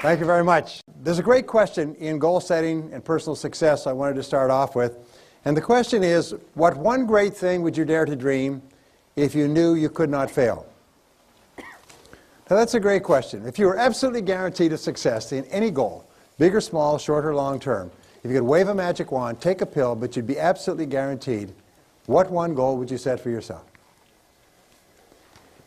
Thank you very much. There's a great question in goal setting and personal success I wanted to start off with. And the question is, what one great thing would you dare to dream if you knew you could not fail? Now that's a great question. If you were absolutely guaranteed a success in any goal, big or small, short or long term, if you could wave a magic wand, take a pill, but you'd be absolutely guaranteed, what one goal would you set for yourself?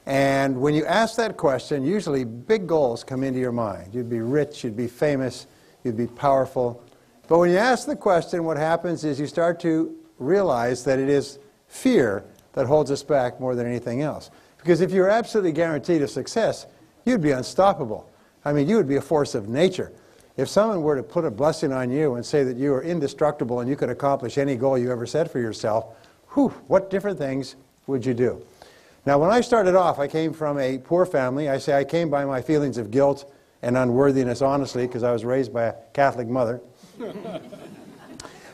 And when you ask that question, usually big goals come into your mind. You'd be rich, you'd be famous, you'd be powerful. But when you ask the question, what happens is you start to realize that it is fear that holds us back more than anything else. Because if you were absolutely guaranteed a success, you'd be unstoppable. I mean, you would be a force of nature. If someone were to put a blessing on you and say that you are indestructible and you could accomplish any goal you ever set for yourself, whew, what different things would you do? Now, when I started off, I came from a poor family. I say I came by my feelings of guilt and unworthiness, honestly, because I was raised by a Catholic mother.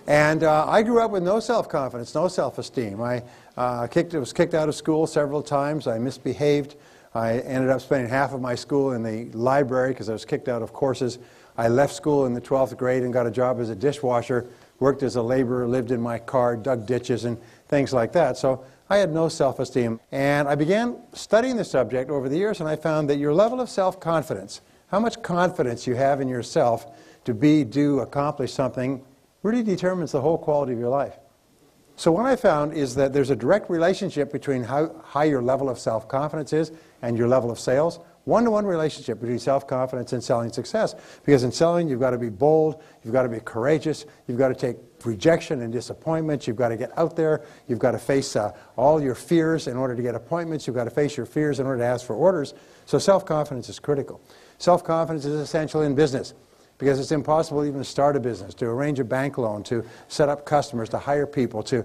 And I grew up with no self-confidence, no self-esteem. I was kicked out of school several times. I misbehaved. I ended up spending half of my school in the library because I was kicked out of courses. I left school in the 12th grade and got a job as a dishwasher, worked as a laborer, lived in my car, dug ditches and things like that. So I had no self-esteem. And I began studying the subject over the years, and I found that your level of self-confidence, how much confidence you have in yourself to be, do, accomplish something, really determines the whole quality of your life. So what I found is that there's a direct relationship between how high your level of self-confidence is and your level of sales. One-to-one relationship between self-confidence and selling success. Because in selling, you've got to be bold, you've got to be courageous, you've got to take rejection and disappointment, you've got to get out there, you've got to face all your fears in order to get appointments, you've got to face your fears in order to ask for orders. So self-confidence is critical. Self-confidence is essential in business because it's impossible even to start a business, to arrange a bank loan, to set up customers, to hire people, to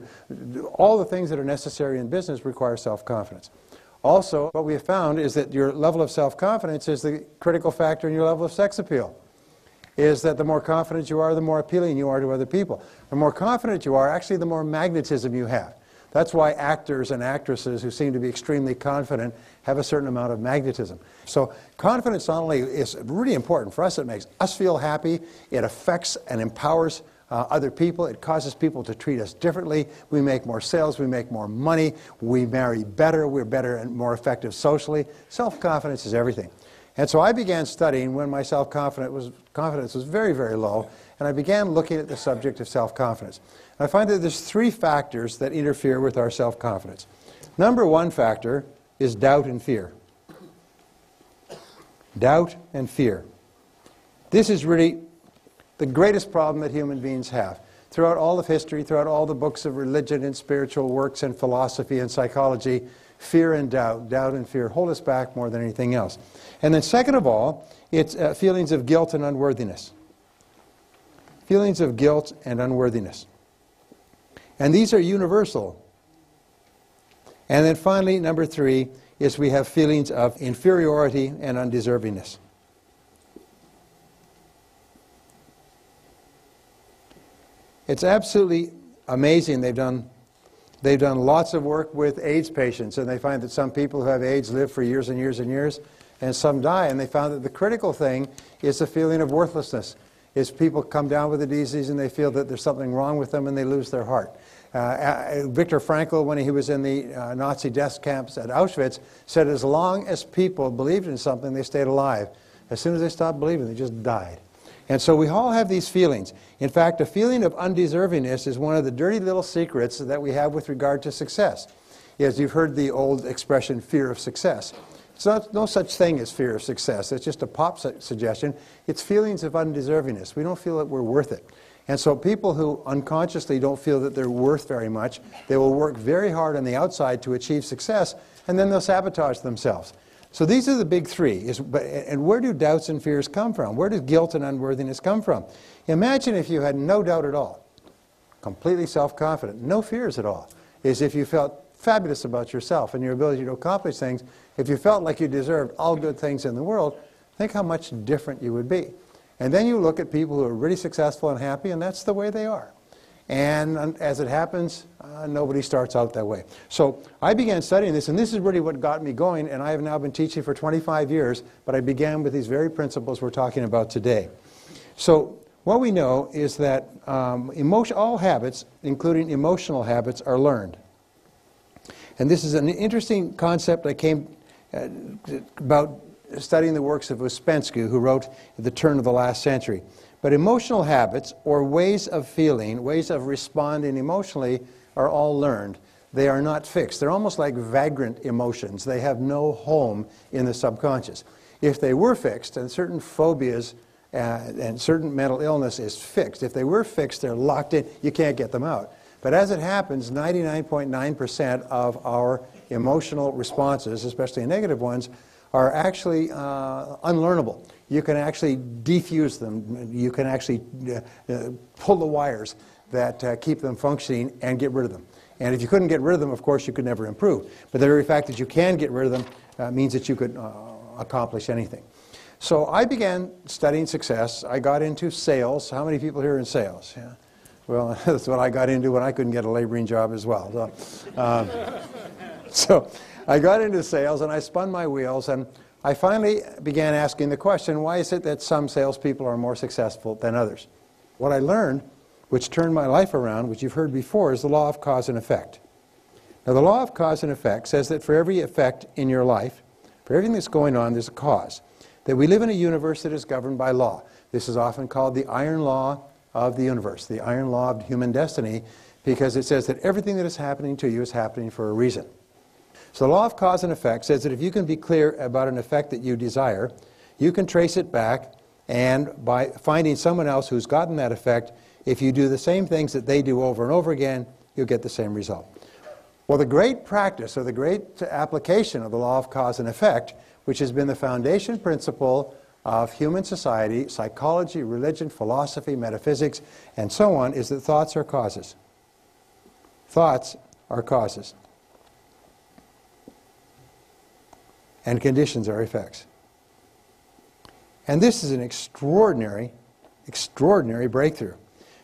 all the things that are necessary in business require self-confidence. Also, what we have found is that your level of self-confidence is the critical factor in your level of sex appeal. Is that the more confident you are, the more appealing you are to other people. The more confident you are, actually the more magnetism you have. That's why actors and actresses who seem to be extremely confident have a certain amount of magnetism. So confidence not only is really important for us, it makes us feel happy, it affects and empowers other people, it causes people to treat us differently, we make more sales, we make more money, we marry better, we're better and more effective socially. Self-confidence is everything. And so I began studying when my confidence was very, very low, and I began looking at the subject of self-confidence. I find that there's three factors that interfere with our self-confidence. Number one factor is doubt and fear. Doubt and fear. This is really the greatest problem that human beings have. Throughout all of history, throughout all the books of religion and spiritual works and philosophy and psychology, fear and doubt and fear hold us back more than anything else. And then second of all, it's feelings of guilt and unworthiness. Feelings of guilt and unworthiness. And these are universal. And then finally, number three, is we have feelings of inferiority and undeservingness. It's absolutely amazing. They've done lots of work with AIDS patients, and they find that some people who have AIDS live for years and years and years, and some die. And they found that the critical thing is the feeling of worthlessness. Is people come down with the disease and they feel that there's something wrong with them and they lose their heart. Viktor Frankl, when he was in the Nazi death camps at Auschwitz, said as long as people believed in something, they stayed alive. As soon as they stopped believing, they just died. And so we all have these feelings. In fact, a feeling of undeservingness is one of the dirty little secrets that we have with regard to success. As you've heard the old expression, fear of success. It's no such thing as fear of success. It's just a pop suggestion. It's feelings of undeservingness. We don't feel that we're worth it. And so people who unconsciously don't feel that they're worth very much, they will work very hard on the outside to achieve success, and then they'll sabotage themselves. So these are the big three. And where do doubts and fears come from? Where does guilt and unworthiness come from? Imagine if you had no doubt at all, completely self-confident, no fears at all. Is if you felt fabulous about yourself and your ability to accomplish things. If you felt like you deserved all good things in the world, think how much different you would be. And then you look at people who are really successful and happy, and that's the way they are. And as it happens, nobody starts out that way. So I began studying this, and this is really what got me going, and I have now been teaching for 25 years, but I began with these very principles we're talking about today. So what we know is that all habits, including emotional habits, are learned. And this is an interesting concept I came about studying the works of Ouspensky, who wrote at the turn of the last century. But emotional habits, or ways of feeling, ways of responding emotionally, are all learned. They are not fixed. They're almost like vagrant emotions. They have no home in the subconscious. If they were fixed, and certain phobias and certain mental illness is fixed, if they were fixed, they're locked in, you can't get them out. But as it happens, 99.9% of our emotional responses, especially negative ones, are actually unlearnable. You can actually defuse them. You can actually pull the wires that keep them functioning and get rid of them. And if you couldn't get rid of them, of course, you could never improve. But the very fact that you can get rid of them means that you could accomplish anything. So I began studying success. I got into sales. How many people here are in sales? Yeah. Well, that's what I got into when I couldn't get a laboring job as well. So I got into sales, and I spun my wheels, and I finally began asking the question, why is it that some salespeople are more successful than others? What I learned, which turned my life around, which you've heard before, is the law of cause and effect. Now, the law of cause and effect says that for every effect in your life, for everything that's going on, there's a cause. That we live in a universe that is governed by law. This is often called the iron law of the universe, the iron law of human destiny, because it says that everything that is happening to you is happening for a reason. So the law of cause and effect says that if you can be clear about an effect that you desire, you can trace it back, and by finding someone else who's gotten that effect, if you do the same things that they do over and over again, you'll get the same result. Well, the great practice, or the great application of the law of cause and effect, which has been the foundation principle of human society, psychology, religion, philosophy, metaphysics, and so on, is that thoughts are causes. Thoughts are causes. And conditions are effects. And this is an extraordinary, extraordinary breakthrough.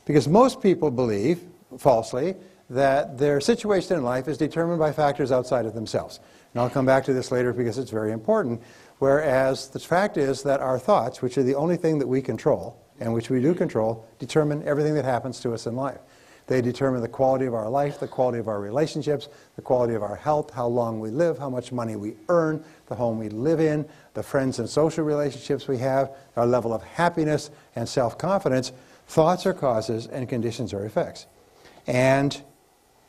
Because most people believe, falsely, that their situation in life is determined by factors outside of themselves. And I'll come back to this later because it's very important. Whereas the fact is that our thoughts, which are the only thing that we control, and which we do control, determine everything that happens to us in life. They determine the quality of our life, the quality of our relationships, the quality of our health, how long we live, how much money we earn, the home we live in, the friends and social relationships we have, our level of happiness and self-confidence. Thoughts are causes and conditions are effects. And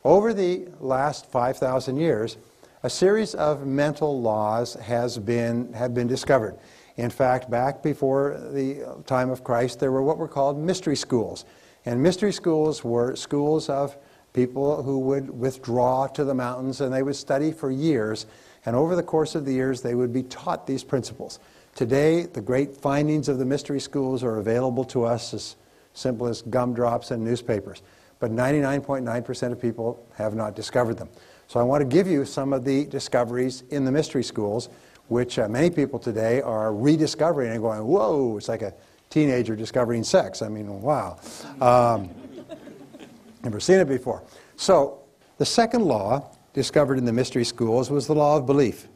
over the last 5,000 years, a series of mental laws have been discovered. In fact, back before the time of Christ, there were what were called mystery schools. And mystery schools were schools of people who would withdraw to the mountains, and they would study for years. And over the course of the years, they would be taught these principles. Today, the great findings of the mystery schools are available to us as simple as gumdrops and newspapers. But 99.9% of people have not discovered them. So I want to give you some of the discoveries in the mystery schools, which many people today are rediscovering and going, whoa, it's like a teenager discovering sex. I mean, wow. Never seen it before. So the second law discovered in the mystery schools was the law of belief.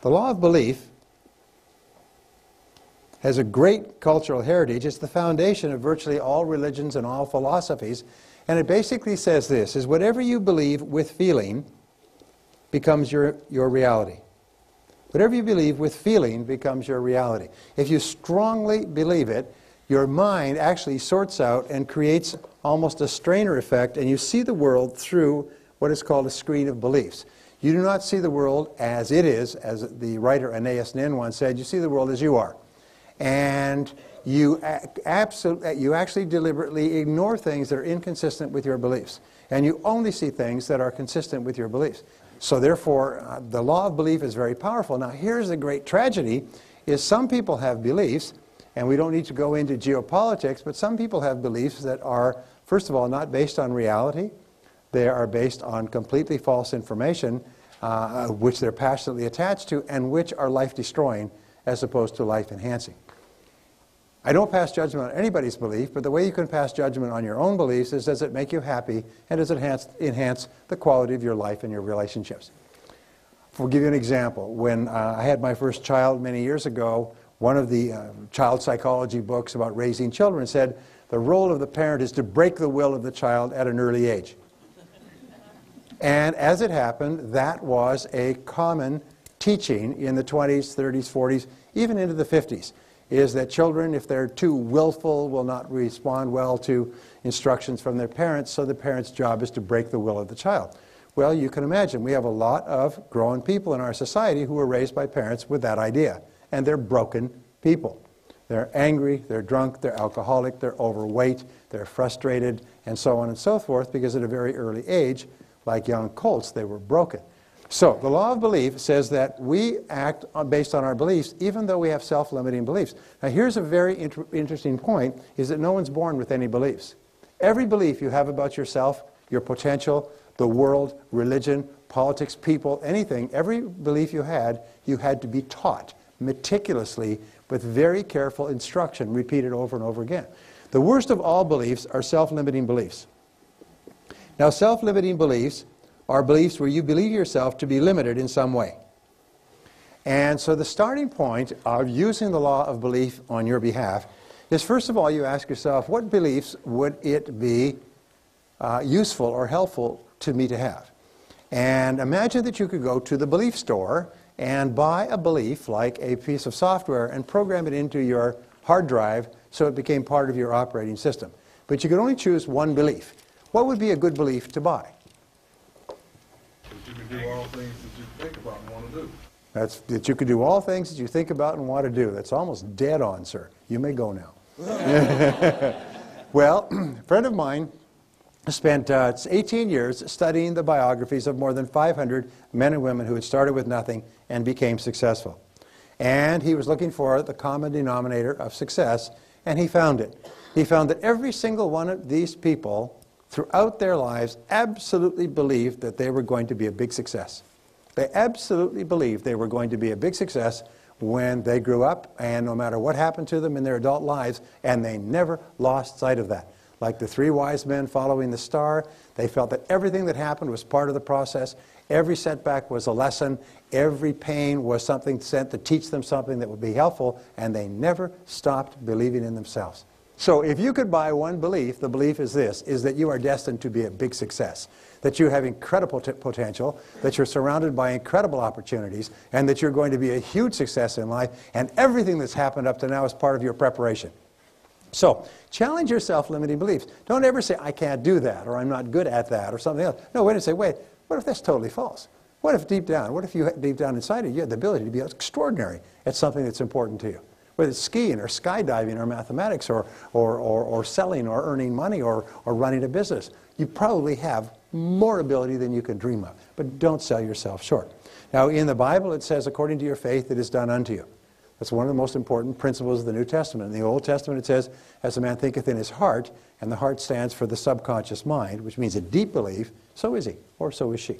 The law of belief has a great cultural heritage. It's the foundation of virtually all religions and all philosophies. And it basically says this, is whatever you believe with feeling becomes your reality. Whatever you believe with feeling becomes your reality. If you strongly believe it, your mind actually sorts out and creates almost a strainer effect, and you see the world through what is called a screen of beliefs. You do not see the world as it is, as the writer Anais Nin once said, you see the world as you are. And you actually deliberately ignore things that are inconsistent with your beliefs. And you only see things that are consistent with your beliefs. So therefore, the law of belief is very powerful. Now here's the great tragedy, is some people have beliefs, and we don't need to go into geopolitics, but some people have beliefs that are, first of all, not based on reality. They are based on completely false information, which they're passionately attached to, and which are life-destroying as opposed to life-enhancing. I don't pass judgment on anybody's belief, but the way you can pass judgment on your own beliefs is, does it make you happy, and does it enhance the quality of your life and your relationships? I'll give you an example. When I had my first child many years ago, one of the child psychology books about raising children said the role of the parent is to break the will of the child at an early age. And as it happened, that was a common teaching in the 20s, 30s, 40s, even into the 50s, is that children, if they're too willful, will not respond well to instructions from their parents, so the parent's job is to break the will of the child. Well, you can imagine, we have a lot of grown people in our society who were raised by parents with that idea, and they're broken people. They're angry, they're drunk, they're alcoholic, they're overweight, they're frustrated, and so on and so forth, because at a very early age, like young colts, they were broken. So the law of belief says that we act based on our beliefs, even though we have self-limiting beliefs. Now here's a very interesting point, is that no one's born with any beliefs. Every belief you have about yourself, your potential, the world, religion, politics, people, anything, every belief you had to be taught meticulously with very careful instruction, repeated over and over again. The worst of all beliefs are self-limiting beliefs. Now self-limiting beliefs are beliefs where you believe yourself to be limited in some way. And so the starting point of using the law of belief on your behalf is, first of all, you ask yourself, what beliefs would it be useful or helpful to me to have? And imagine that you could go to the belief store and buy a belief, like a piece of software, and program it into your hard drive so it became part of your operating system. But you could only choose one belief. What would be a good belief to buy? That you can do all things that you think about and want to do. That's that you can do all things that you think about and want to do. That's almost dead on, sir. You may go now. Well, a friend of mine spent 18 years studying the biographies of more than 500 men and women who had started with nothing and became successful. And he was looking for the common denominator of success, and he found it. He found that every single one of these people throughout their lives absolutely believed that they were going to be a big success. They absolutely believed they were going to be a big success when they grew up, and no matter what happened to them in their adult lives, and they never lost sight of that. Like the three wise men following the star, they felt that everything that happened was part of the process. Every setback was a lesson. Every pain was something sent to teach them something that would be helpful, and they never stopped believing in themselves. So if you could buy one belief, the belief is this, is that you are destined to be a big success, that you have incredible potential, that you're surrounded by incredible opportunities, and that you're going to be a huge success in life, and everything that's happened up to now is part of your preparation. So challenge your self-limiting beliefs. Don't ever say, I can't do that, or I'm not good at that, or something else. No, wait and say, wait, what if that's totally false? What if deep down inside of you, you have the ability to be extraordinary at something that's important to you? Whether it's skiing or skydiving or mathematics or selling or earning money or running a business. You probably have more ability than you can dream of. But don't sell yourself short. Now in the Bible it says, according to your faith it is done unto you. That's one of the most important principles of the New Testament. In the Old Testament it says, as a man thinketh in his heart, and the heart stands for the subconscious mind, which means a deep belief, so is he, or so is she.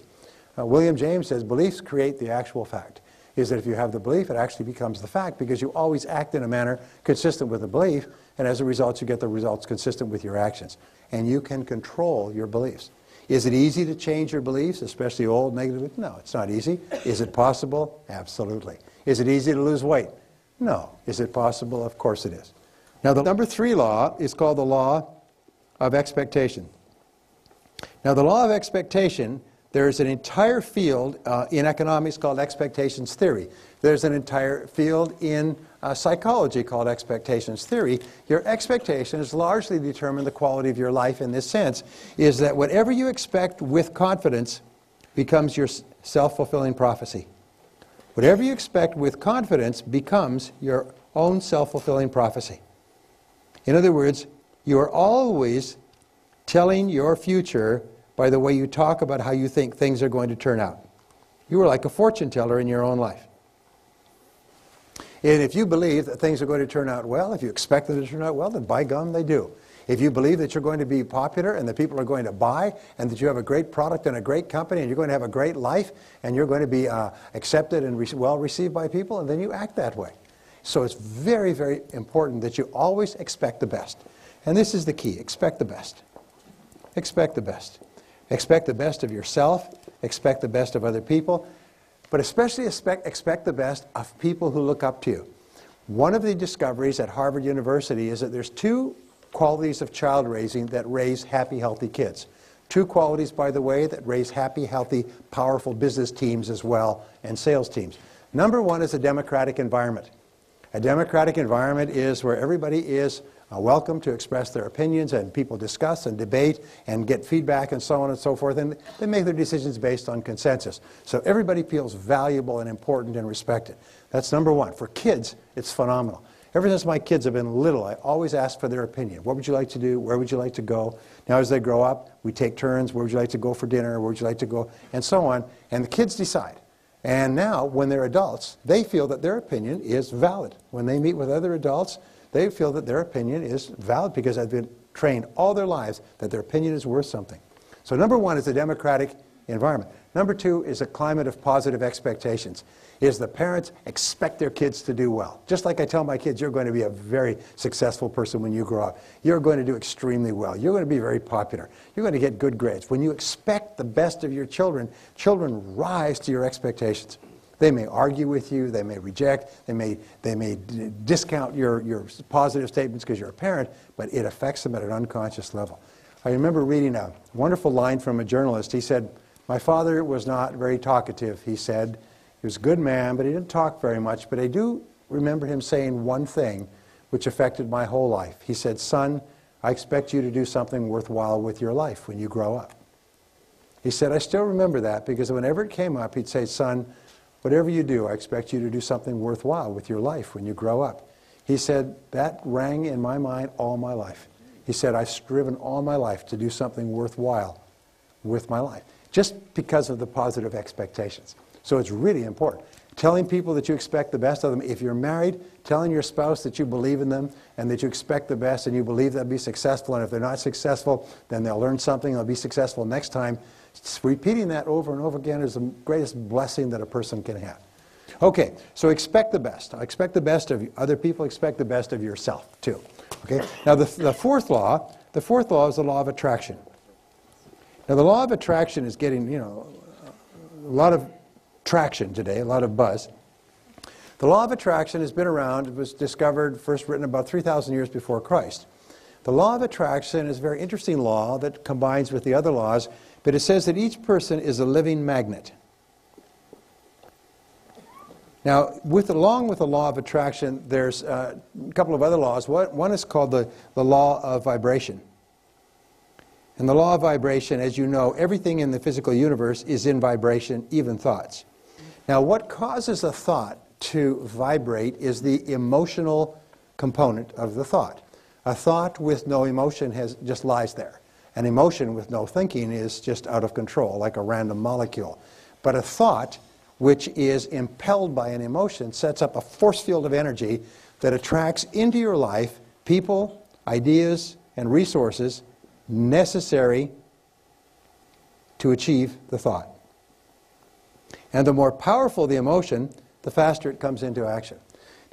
William James says, beliefs create the actual fact. Is that if you have the belief, it actually becomes the fact, because you always act in a manner consistent with the belief, and as a result you get the results consistent with your actions. And you can control your beliefs. Is it easy to change your beliefs, especially old negative? No, it's not easy. Is it possible? Absolutely. Is it easy to lose weight? No. Is it possible? Of course it is. Now the number 3 law is called the law of expectation. Now the law of expectation, there's an entire field in economics called expectations theory. There's an entire field in psychology called expectations theory. Your expectations largely determine the quality of your life in this sense, is that whatever you expect with confidence becomes your self-fulfilling prophecy. Whatever you expect with confidence becomes your own self-fulfilling prophecy. In other words, you are always telling your future by the way you talk about how you think things are going to turn out. You are like a fortune teller in your own life. And if you believe that things are going to turn out well, if you expect them to turn out well, then by gum they do. If you believe that you're going to be popular and that people are going to buy, and that you have a great product and a great company and you're going to have a great life and you're going to be accepted and well received by people, and then you act that way. So it's very, very important that you always expect the best. And this is the key. Expect the best. Expect the best. Expect the best of yourself. Expect the best of other people. But especially expect the best of people who look up to you. One of the discoveries at Harvard University is that there's two qualities of child raising that raise happy, healthy kids. Two qualities, by the way, that raise happy, healthy, powerful business teams as well, and sales teams. Number one is a democratic environment. A democratic environment is where everybody is welcome to express their opinions, and people discuss and debate and get feedback and so on and so forth, and they make their decisions based on consensus. So everybody feels valuable and important and respected. That's number one. For kids, it's phenomenal. Ever since my kids have been little, I always ask for their opinion. What would you like to do? Where would you like to go? Now as they grow up, we take turns. Where would you like to go for dinner? Where would you like to go? And so on. And the kids decide. And now, when they're adults, they feel that their opinion is valid. When they meet with other adults, they feel that their opinion is valid because they've been trained all their lives that their opinion is worth something. So number one is a democratic environment. Number two is a climate of positive expectations. Is the parents expect their kids to do well. Just like I tell my kids, you're going to be a very successful person when you grow up. You're going to do extremely well. You're going to be very popular. You're going to get good grades. When you expect the best of your children, children rise to your expectations. They may argue with you, they may reject, they may discount your positive statements because you're a parent, but it affects them at an unconscious level. I remember reading a wonderful line from a journalist. He said, "My father was not very talkative," he said. He was a good man, but he didn't talk very much. But I do remember him saying one thing which affected my whole life. He said, "Son, I expect you to do something worthwhile with your life when you grow up." He said, I still remember that because whenever it came up, he'd say, "Son, whatever you do, I expect you to do something worthwhile with your life when you grow up." He said, that rang in my mind all my life. He said, I've striven all my life to do something worthwhile with my life, just because of the positive expectations. So it's really important. Telling people that you expect the best of them. If you're married, telling your spouse that you believe in them and that you expect the best and you believe they'll be successful, and if they're not successful, then they'll learn something, they'll be successful next time. Repeating that over and over again is the greatest blessing that a person can have. Okay, so expect the best. Expect the best of other people, expect the best of yourself too. Okay? Now the fourth law is the law of attraction. Now the law of attraction is getting, a lot of traction today, a lot of buzz. The law of attraction has been around. It was discovered, first written about 3,000 years before Christ. The law of attraction is a very interesting law that combines with the other laws, but it says that each person is a living magnet. Now, along with the law of attraction, there's a couple of other laws. One is called the law of vibration. And the law of vibration, as you know, everything in the physical universe is in vibration, even thoughts. Now, what causes a thought to vibrate is the emotional component of the thought. A thought with no emotion just lies there. An emotion with no thinking is just out of control, like a random molecule. But a thought which is impelled by an emotion sets up a force field of energy that attracts into your life people, ideas, and resources necessary to achieve the thought. And the more powerful the emotion, the faster it comes into action.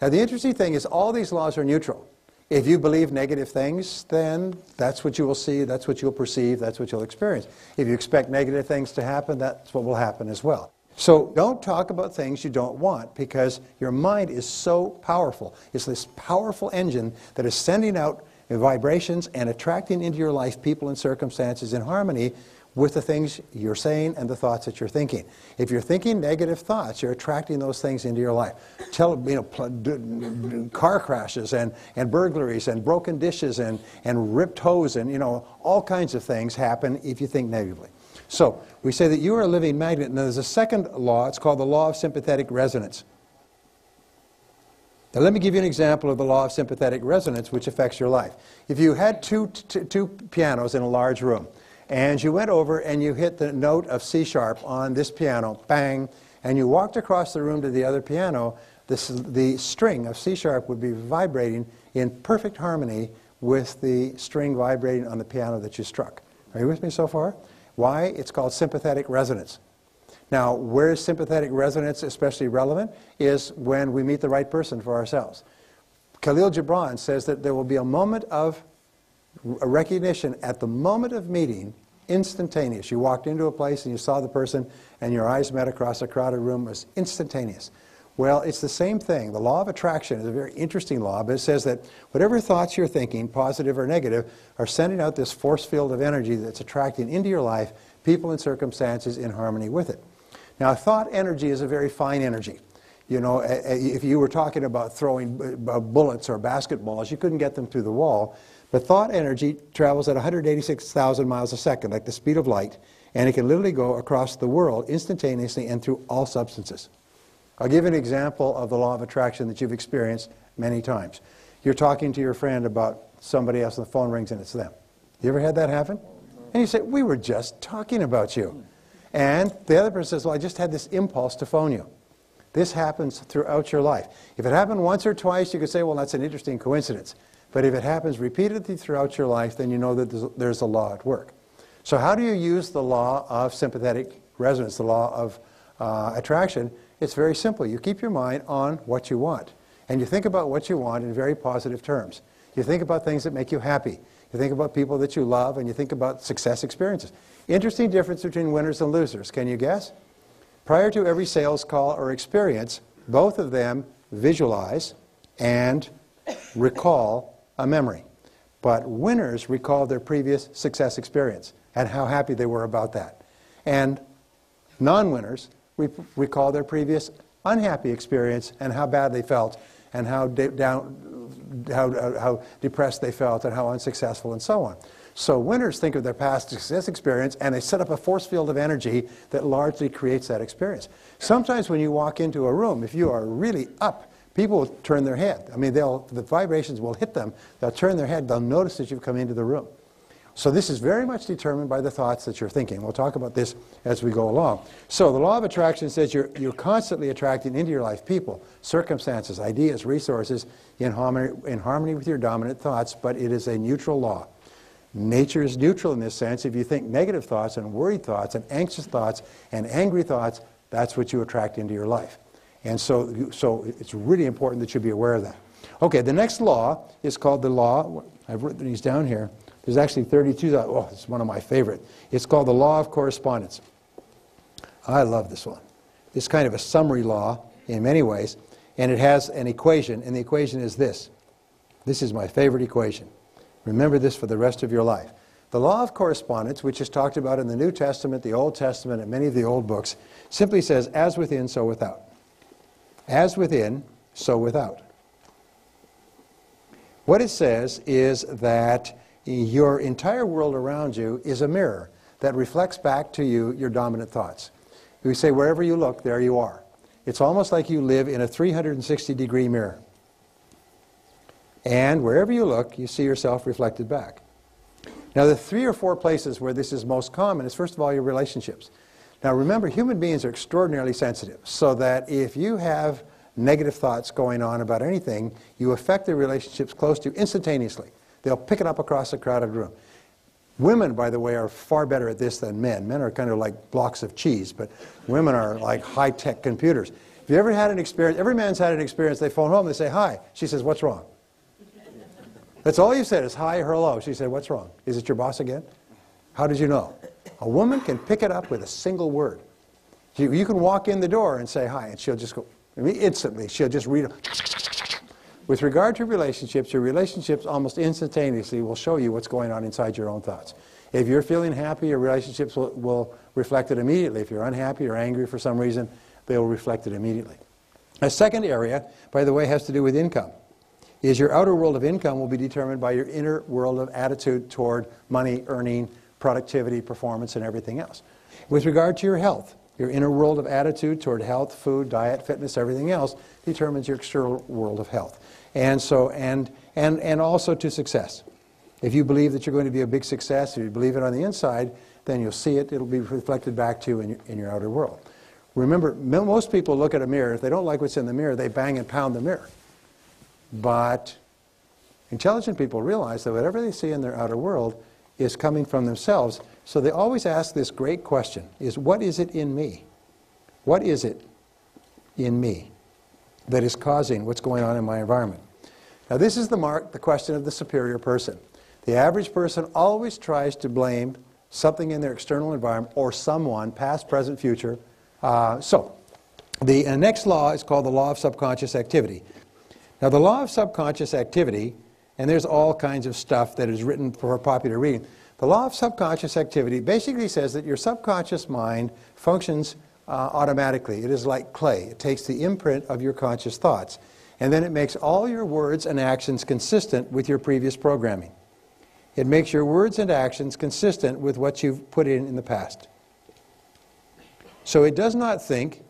Now the interesting thing is all these laws are neutral. If you believe negative things, then that's what you will see, that's what you'll perceive, that's what you'll experience. If you expect negative things to happen, that's what will happen as well. So don't talk about things you don't want, because your mind is so powerful. It's this powerful engine that is sending out vibrations and attracting into your life people and circumstances in harmony with the things you're saying and the thoughts that you're thinking. If you're thinking negative thoughts, you're attracting those things into your life. Car crashes and burglaries and broken dishes and ripped hose and all kinds of things happen if you think negatively. So we say that you are a living magnet. And there's a second law. It's called the law of sympathetic resonance. Now let me give you an example of the law of sympathetic resonance which affects your life. If you had two pianos in a large room, and you went over and you hit the note of C sharp on this piano, bang, and you walked across the room to the other piano, the string of C sharp would be vibrating in perfect harmony with the string vibrating on the piano that you struck. Are you with me so far? Why? It's called sympathetic resonance. Now, where is sympathetic resonance especially relevant is when we meet the right person for ourselves. Khalil Gibran says that there will be a moment of recognition at the moment of meeting, instantaneous. You walked into a place and you saw the person and your eyes met across a crowded room. It was instantaneous. Well, it's the same thing. The law of attraction is a very interesting law, but it says that whatever thoughts you're thinking, positive or negative, are sending out this force field of energy that's attracting into your life people and circumstances in harmony with it. Now, thought energy is a very fine energy. You know, if you were talking about throwing bullets or basketballs, you couldn't get them through the wall. But thought energy travels at 186,000 miles a second, like the speed of light, and it can literally go across the world instantaneously and through all substances. I'll give you an example of the law of attraction that you've experienced many times. You're talking to your friend about somebody else and the phone rings and it's them. You ever had that happen? And you say, we were just talking about you. And the other person says, well, I just had this impulse to phone you. This happens throughout your life. If it happened once or twice, you could say, well, that's an interesting coincidence. But if it happens repeatedly throughout your life, then you know that there's a law at work. So how do you use the law of sympathetic resonance, the law of attraction? It's very simple. You keep your mind on what you want. And you think about what you want in very positive terms. You think about things that make you happy. You think about people that you love, and you think about success experiences. Interesting difference between winners and losers. Can you guess? Prior to every sales call or experience, both of them visualize and recall a memory. But winners recall their previous success experience and how happy they were about that. And non-winners recall their previous unhappy experience and how bad they felt and how depressed they felt and how unsuccessful and so on. So winners think of their past success experience and they set up a force field of energy that largely creates that experience. Sometimes when you walk into a room, if you are really up, people will turn their head. I mean, the vibrations will hit them. They'll turn their head. They'll notice that you've come into the room. So this is very much determined by the thoughts that you're thinking. We'll talk about this as we go along. So the law of attraction says you're constantly attracting into your life people, circumstances, ideas, resources in harmony with your dominant thoughts, but it is a neutral law. Nature is neutral in this sense. If you think negative thoughts and worried thoughts and anxious thoughts and angry thoughts, that's what you attract into your life. And so it's really important that you be aware of that. Okay, the next law is called the law, I've written these down here. There's actually 32. Oh, it's one of my favorite. It's called the law of correspondence. I love this one. It's kind of a summary law in many ways, and it has an equation, and the equation is this. This is my favorite equation. Remember this for the rest of your life. The law of correspondence, which is talked about in the New Testament, the Old Testament, and many of the old books, simply says, as within, so without. As within, so without. What it says is that your entire world around you is a mirror that reflects back to you your dominant thoughts. We say wherever you look, there you are. It's almost like you live in a 360-degree mirror. And wherever you look, you see yourself reflected back. Now, the 3 or 4 places where this is most common is, first of all, your relationships. Now, remember, human beings are extraordinarily sensitive, so that if you have negative thoughts going on about anything, you affect the relationships close to you instantaneously. They'll pick it up across a crowded room. Women, by the way, are far better at this than men. Men are kind of like blocks of cheese, but women are like high-tech computers. If you ever had an experience, every man's had an experience, they phone home, they say, hi. She says, what's wrong? That's all you said is hi or hello. She said, what's wrong? Is it your boss again? How did you know? A woman can pick it up with a single word. You can walk in the door and say hi, and she'll just go, I mean, instantly, she'll just read it. With regard to relationships, your relationships almost instantaneously will show you what's going on inside your own thoughts. If you're feeling happy, your relationships will reflect it immediately. If you're unhappy or angry for some reason, they'll reflect it immediately. A second area, by the way, has to do with income. Is your outer world of income will be determined by your inner world of attitude toward money, earning, productivity, performance, and everything else. With regard to your health, your inner world of attitude toward health, food, diet, fitness, everything else determines your external world of health. And so, and also to success. If you believe that you're going to be a big success, if you believe it on the inside, then you'll see it. It'll be reflected back to you in your outer world. Remember, most people look at a mirror. If they don't like what's in the mirror, they bang and pound the mirror. But intelligent people realize that whatever they see in their outer world is coming from themselves. So they always ask this great question, is what is it in me? What is it in me that is causing what's going on in my environment? Now this is the question of the superior person. The average person always tries to blame something in their external environment or someone, past, present, future. The next law is called the law of subconscious activity. Now the law of subconscious activity, and there's all kinds of stuff that is written for popular reading. The law of subconscious activity basically says that your subconscious mind functions automatically. It is like clay. It takes the imprint of your conscious thoughts, and then it makes all your words and actions consistent with your previous programming. It makes your words and actions consistent with what you've put in the past. So it does not think,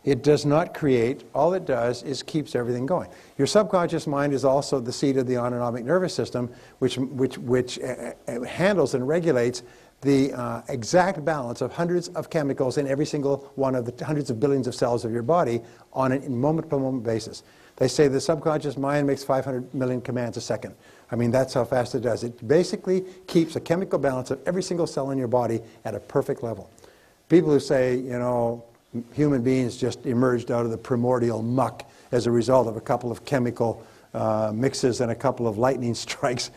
it does not create. All it does is keeps everything going. Your subconscious mind is also the seat of the autonomic nervous system, which handles and regulates the exact balance of hundreds of chemicals in every single one of the hundreds of billions of cells of your body on a moment-to-moment basis. They say the subconscious mind makes 500 million commands a second. I mean, that's how fast it does. It basically keeps a chemical balance of every single cell in your body at a perfect level. People who say, you know, human beings just emerged out of the primordial muck as a result of a couple of chemical mixes and a couple of lightning strikes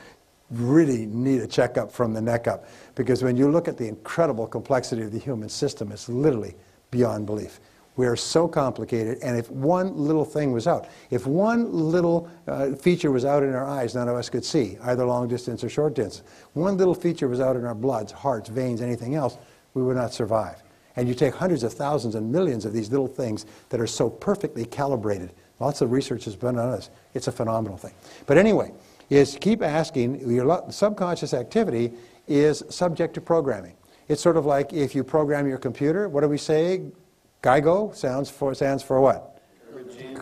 really need a checkup from the neck up. Because when you look at the incredible complexity of the human system, it's literally beyond belief. We are so complicated, and if one little thing was out, if one little feature was out in our eyes none of us could see, either long distance or short distance, one little feature was out in our bloods, hearts, veins, anything else, we would not survive. And you take hundreds of thousands and millions of these little things that are so perfectly calibrated. Lots of research has been on this. It's a phenomenal thing. But anyway, is keep asking, your subconscious activity is subject to programming. It's sort of like if you program your computer, what do we say? GIGO stands for what?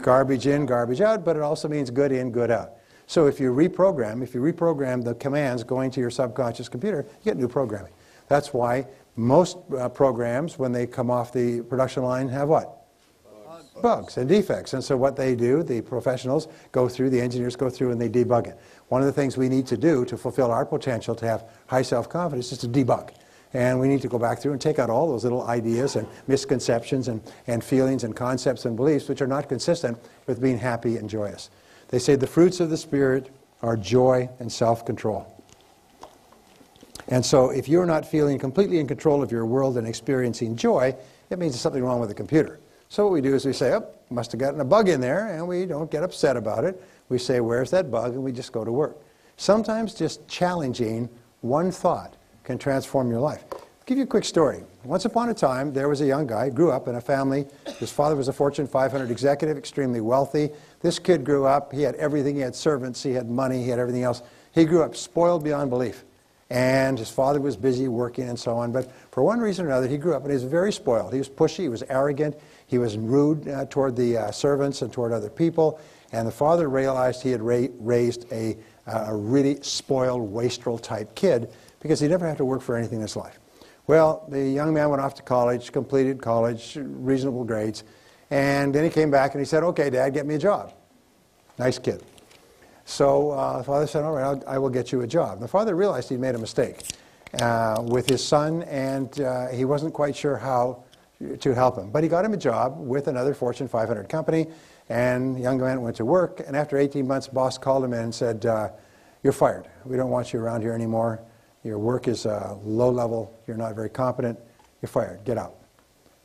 Garbage in, garbage out, but it also means good in, good out. So if you reprogram the commands going to your subconscious computer, you get new programming. That's why most programs, when they come off the production line, have what? Bugs and defects. And so what they do, the professionals go through, the engineers go through and they debug it. One of the things we need to do to fulfill our potential to have high self-confidence is to debug. And we need to go back through and take out all those little ideas and misconceptions and feelings and concepts and beliefs which are not consistent with being happy and joyous. They say the fruits of the Spirit are joy and self-control. And so if you're not feeling completely in control of your world and experiencing joy, it means there's something wrong with the computer. So what we do is we say, oh, must have gotten a bug in there, and we don't get upset about it. We say, where's that bug? And we just go to work. Sometimes just challenging one thought can transform your life. I'll give you a quick story. Once upon a time, there was a young guy, grew up in a family. His father was a Fortune 500 executive, extremely wealthy. This kid grew up, he had everything, he had servants, he had money, he had everything else. He grew up spoiled beyond belief. And his father was busy working and so on. But for one reason or another, he grew up and he was very spoiled. He was pushy, he was arrogant, he was rude toward the servants and toward other people. And the father realized he had raised a really spoiled, wastrel type kid because he never had to work for anything in his life. Well, the young man went off to college, completed college, reasonable grades, and then he came back and he said, okay, Dad, get me a job. Nice kid. So the father said, all right, I will get you a job. The father realized he'd made a mistake with his son, and he wasn't quite sure how to help him. But he got him a job with another Fortune 500 company, and the young man went to work, and after 18 months, boss called him in and said, you're fired. We don't want you around here anymore. Your work is low level. You're not very competent. You're fired. Get out.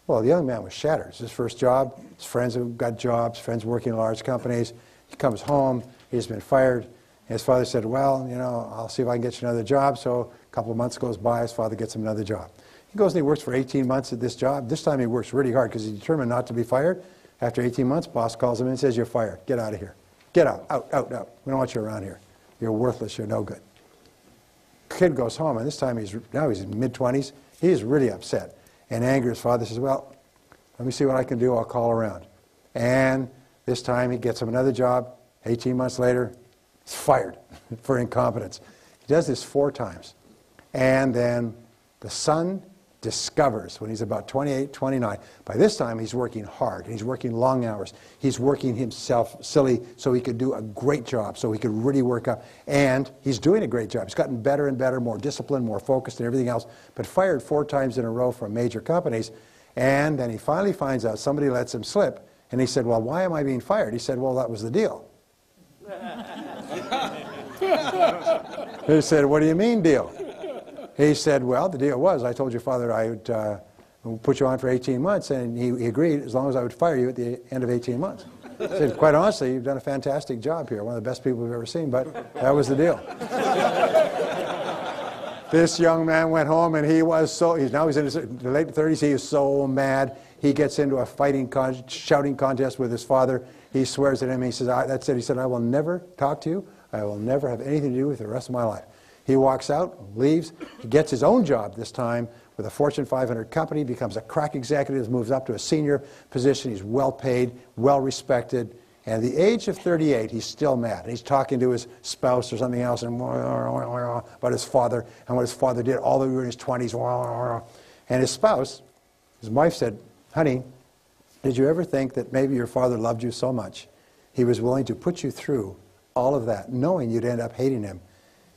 Well, the young man was shattered. It's his first job. His friends have got jobs, friends working in large companies. He comes home. He's been fired. And his father said, well, you know, I'll see if I can get you another job. So a couple of months goes by. His father gets him another job. He goes and he works for 18 months at this job. This time he works really hard because he's determined not to be fired. After 18 months, boss calls him in and says, you're fired. Get out of here. Get out, out, out, out. We don't want you around here. You're worthless. You're no good. Kid goes home, and this time he's in mid-20s. He's really upset and angry. His father says, well, let me see what I can do. I'll call around. And this time he gets him another job. 18 months later, he's fired for incompetence. He does this 4 times. And then the son discovers, when he's about 28, 29, by this time he's working hard. He's working long hours. He's working himself silly so he could do a great job, so he could really work up. And he's doing a great job. He's gotten better and better, more disciplined, more focused and everything else, but fired 4 times in a row from major companies. And then he finally finds out somebody lets him slip, and he said, well, why am I being fired? He said, well, that was the deal. He said, what do you mean, deal? He said, well, the deal was, I told your father I would put you on for 18 months, and he agreed as long as I would fire you at the end of 18 months. He said, quite honestly, you've done a fantastic job here, one of the best people we've ever seen, but that was the deal. This young man went home, and he was now he's in his late 30s, he is so mad. He gets into a shouting contest with his father. He swears at him, he says, that's it. He said, I will never talk to you. I will never have anything to do with you the rest of my life. He walks out, leaves, he gets his own job this time with a Fortune 500 company, becomes a crack executive, moves up to a senior position. He's well paid, well respected. And at the age of 38, he's still mad. He's talking to his spouse or something else and about his father and what his father did all the way in his 20s. And his spouse, his wife said, honey, did you ever think that maybe your father loved you so much he was willing to put you through all of that, knowing you'd end up hating him?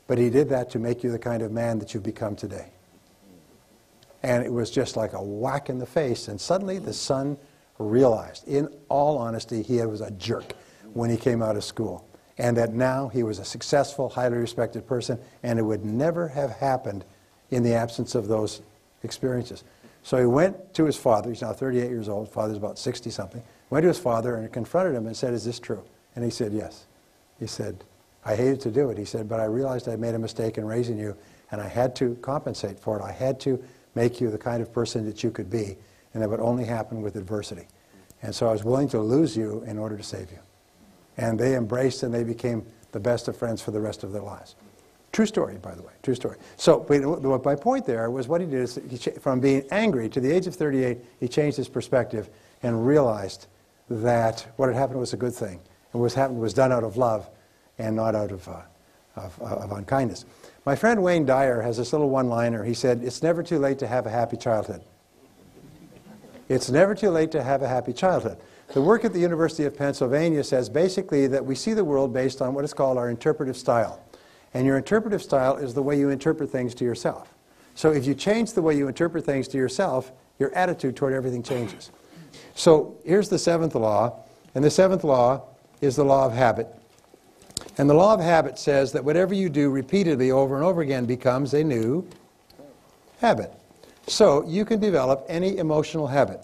But he did that to make you the kind of man that you've become today. And it was just like a whack in the face. And suddenly the son realized, in all honesty, he was a jerk when he came out of school. And that now he was a successful, highly respected person, and it would never have happened in the absence of those experiences. So he went to his father. He's now 38 years old. His father's about 60-something. Went to his father and confronted him and said, is this true? And he said, yes. He said, I hated to do it. He said, but I realized I made a mistake in raising you, and I had to compensate for it. I had to make you the kind of person that you could be, and that would only happen with adversity. And so I was willing to lose you in order to save you. And they embraced, and they became the best of friends for the rest of their lives. True story, by the way, true story. So my point there was what he did is, from being angry to the age of 38, he changed his perspective and realized that what had happened was a good thing. And what happened was done out of love and not out of unkindness. My friend Wayne Dyer has this little one-liner. He said, it's never too late to have a happy childhood. It's never too late to have a happy childhood. The work at the University of Pennsylvania says basically that we see the world based on what is called our interpretive style. And your interpretive style is the way you interpret things to yourself. So if you change the way you interpret things to yourself, your attitude toward everything changes. So here's the seventh law, and the seventh law is the law of habit. And the law of habit says that whatever you do repeatedly over and over again becomes a new habit. So you can develop any emotional habit.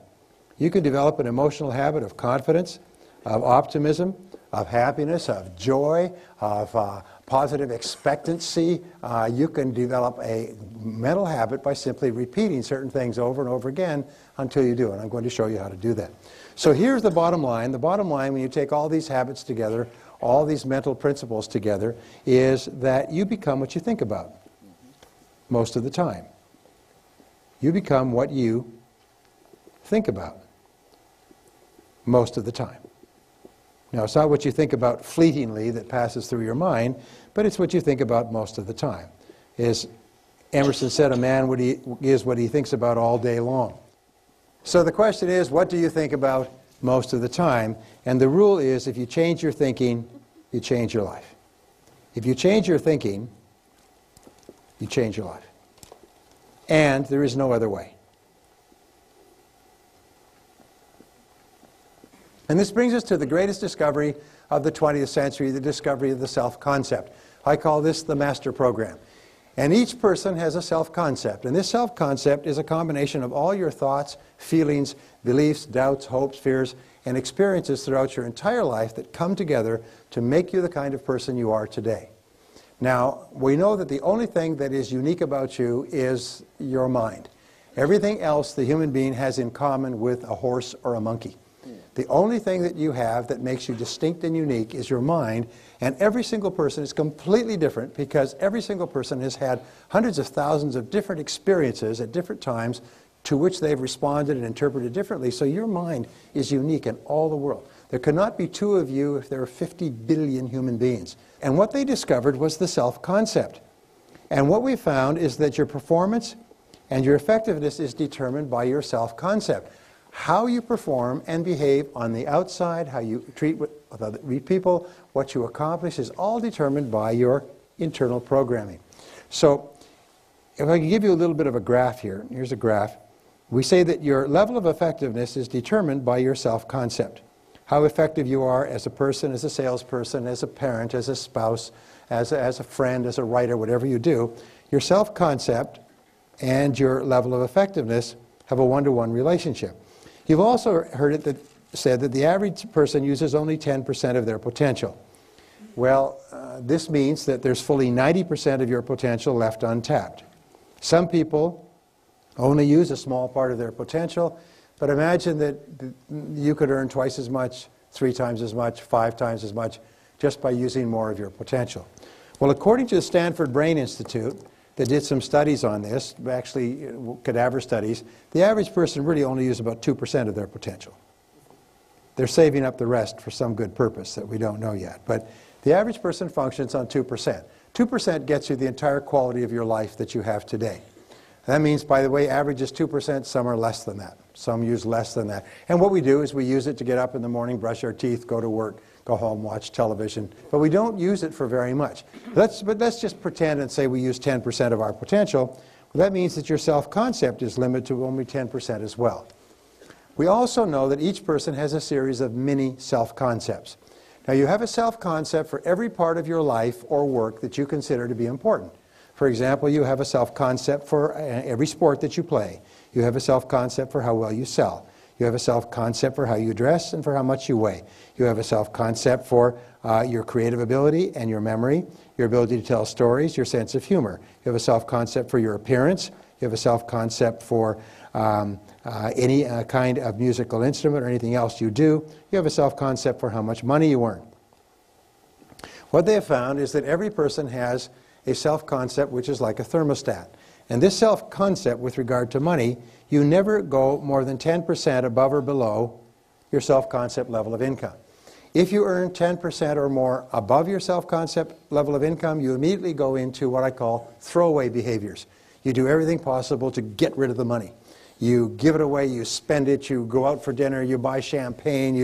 You can develop an emotional habit of confidence, of optimism, of happiness, of joy, of positive expectancy. You can develop a mental habit by simply repeating certain things over and over again until you do it. I'm going to show you how to do that. So here's the bottom line. The bottom line, when you take all these habits together, all these mental principles together, is that you become what you think about most of the time. You become what you think about most of the time. Now, it's not what you think about fleetingly that passes through your mind, but it's what you think about most of the time. As Emerson said, a man is what he thinks about all day long. So the question is, what do you think about most of the time? And the rule is, if you change your thinking, you change your life. If you change your thinking, you change your life. And there is no other way. And this brings us to the greatest discovery of the 20th century, the discovery of the self-concept. I call this the master program. And each person has a self-concept. And this self-concept is a combination of all your thoughts, feelings, beliefs, doubts, hopes, fears, and experiences throughout your entire life that come together to make you the kind of person you are today. Now, we know that the only thing that is unique about you is your mind. Everything else the human being has in common with a horse or a monkey. The only thing that you have that makes you distinct and unique is your mind, and every single person is completely different because every single person has had hundreds of thousands of different experiences at different times to which they've responded and interpreted differently. So your mind is unique in all the world. There could not be two of you if there were 50 billion human beings. And what they discovered was the self-concept. And what we found is that your performance and your effectiveness is determined by your self-concept. How you perform and behave on the outside, how you treat people, what you accomplish is all determined by your internal programming. So if I can give you a little bit of a graph here. Here's a graph. We say that your level of effectiveness is determined by your self-concept. How effective you are as a person, as a salesperson, as a parent, as a spouse, as a friend, as a writer, whatever you do, your self-concept and your level of effectiveness have a one-to-one relationship. You've also heard it said that the average person uses only 10% of their potential. Well, this means that there's fully 90% of your potential left untapped. Some people only use a small part of their potential, but imagine that you could earn twice as much, 3 times as much, 5 times as much, just by using more of your potential. Well, according to the Stanford Brain Institute, that did some studies on this, actually cadaver studies, the average person really only uses about 2% of their potential. They're saving up the rest for some good purpose that we don't know yet. But the average person functions on 2%. 2% gets you the entire quality of your life that you have today. That means, by the way, average is 2%, some are less than that. Some use less than that. And what we do is we use it to get up in the morning, brush our teeth, go to work, go home, watch television. But we don't use it for very much. But let's just pretend and say we use 10% of our potential. Well, that means that your self-concept is limited to only 10% as well. We also know that each person has a series of mini self-concepts. Now, you have a self-concept for every part of your life or work that you consider to be important. For example, you have a self-concept for every sport that you play. You have a self-concept for how well you sell. You have a self-concept for how you dress and for how much you weigh. You have a self-concept for your creative ability and your memory, your ability to tell stories, your sense of humor. You have a self-concept for your appearance. You have a self-concept for any kind of musical instrument or anything else you do. You have a self-concept for how much money you earn. What they have found is that every person has a self-concept which is like a thermostat. And this self-concept with regard to money, you never go more than 10% above or below your self-concept level of income. If you earn 10% or more above your self-concept level of income, you immediately go into what I call throwaway behaviors. You do everything possible to get rid of the money. You give it away, you spend it, you go out for dinner, you buy champagne,